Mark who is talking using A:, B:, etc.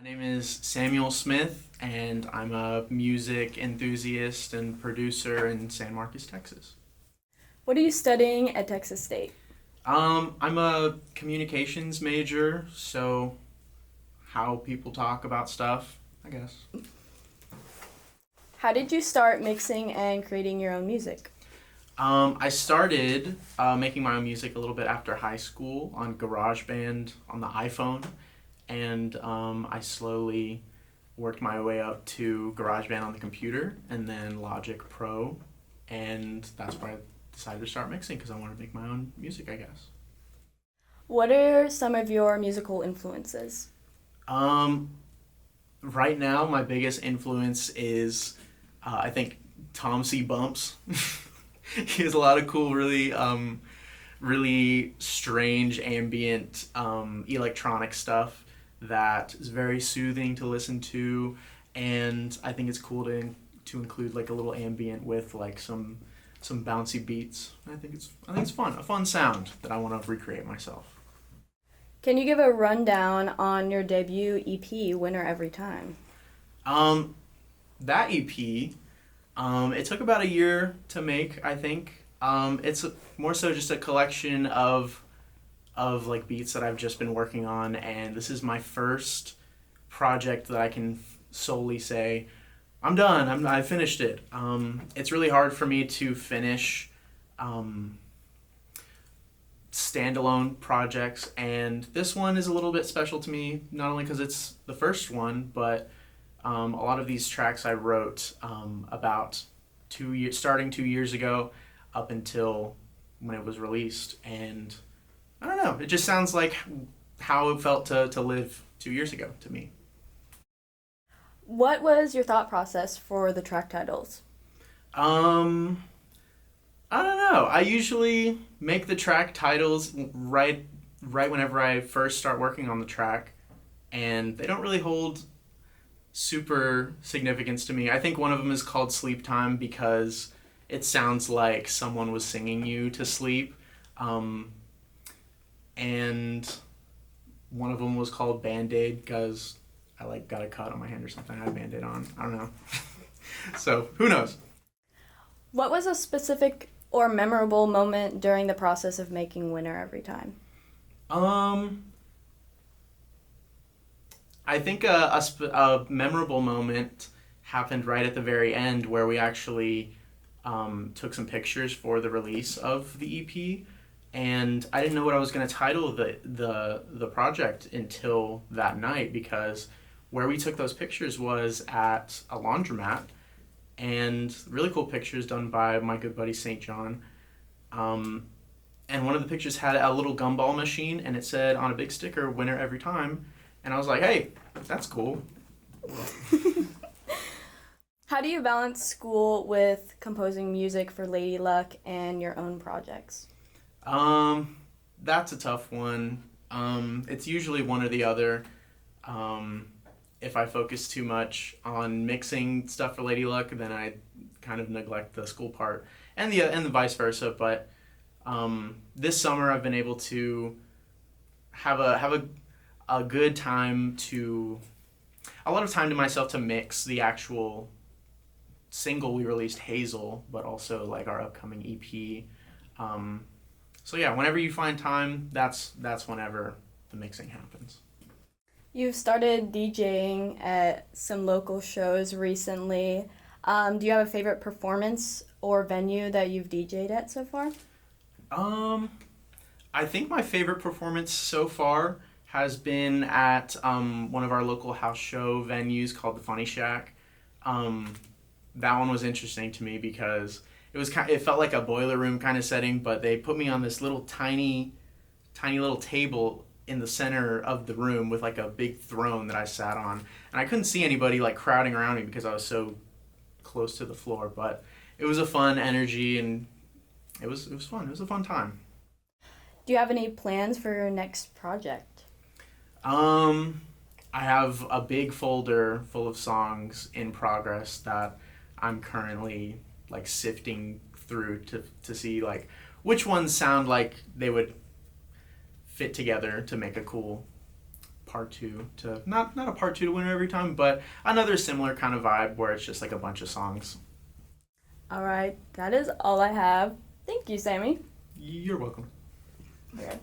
A: My name is Samuel Smith, and I'm a music enthusiast and producer in San Marcos, Texas.
B: What are you studying at Texas State?
A: I'm a communications major, so how people talk about stuff, I guess.
B: How did you start mixing and creating your own music?
A: I started making my own music a little bit after high school on GarageBand on the iPhone, and I slowly worked my way up to GarageBand on the computer, and then Logic Pro, and that's where I decided to start mixing because I wanted to make my own music, I guess.
B: What are some of your musical influences?
A: Um, right now, my biggest influence is, I think, Tom C. Bumps. He has a lot of cool, really strange ambient electronic stuff that is very soothing to listen to, and I think it's cool to include like a little ambient with like some bouncy beats. I think it's fun, a fun sound that I want to recreate myself.
B: Can you give a rundown on your debut EP, Winner Every Time?
A: Um, that EP, it took about a year to make, I think. It's more so just a collection of like beats that I've just been working on, and this is my first project that I can solely say I'm done. I finished it. It's really hard for me to finish um, standalone projects, and this one is a little bit special to me, not only because it's the first one, but a lot of these tracks I wrote about 2 years, starting 2 years ago, up until when it was released, and I don't know, it just sounds like how it felt to live 2 years ago to me.
B: What was your thought process for the track titles?
A: Um, I don't know. I usually make the track titles right whenever I first start working on the track, and they don't really hold super significance to me. I think one of them is called Sleep Time because it sounds like someone was singing you to sleep. Um, and one of them was called Bandaid because I like got a cut on my hand or something. I had a Bandaid on. I don't know. So who knows?
B: What was a specific or memorable moment during the process of making Winner Every Time?
A: Um, I think a memorable moment happened right at the very end where we actually took some pictures for the release of the EP, and I didn't know what I was going to title the project until that night because where we took those pictures was at a laundromat, and really cool pictures done by my good buddy St. John. Um, and one of the pictures had a little gumball machine, and it said on a big sticker "Winner Every Time," and I was like, "Hey, that's cool."
B: How do you balance school with composing music for Lady Luck and your own projects?
A: Um, that's a tough one. It's usually one or the other. Um, if I focus too much on mixing stuff for Lady Luck, then I kind of neglect the school part, and the vice versa. But this summer, I've been able to have a good time to a lot of time to myself to mix the actual single we released, Hazel, but also like our upcoming EP. So yeah, whenever you find time, that's whenever the mixing happens.
B: You've started DJing at some local shows recently. Do you have a favorite performance or venue that you've DJed at so far?
A: Um, I think my favorite performance so far has been at one of our local house show venues called the Funny Shack. Um, that one was interesting to me because it felt like a boiler room kind of setting, but they put me on this little tiny little table in the center of the room with like a big throne that I sat on, and I couldn't see anybody like crowding around me because I was so close to the floor. But it was a fun energy, and it was fun. It was a fun time.
B: Do you have any plans for your next project?
A: Um, I have a big folder full of songs in progress that I'm currently like sifting through to see like which ones sound like they would fit together to make a cool part two to not a part two to Winter Every Time, but another similar kind of vibe where it's just like a bunch of songs.
B: All right, that is all I have. Thank you, Sammy.
A: You're welcome.
B: Okay.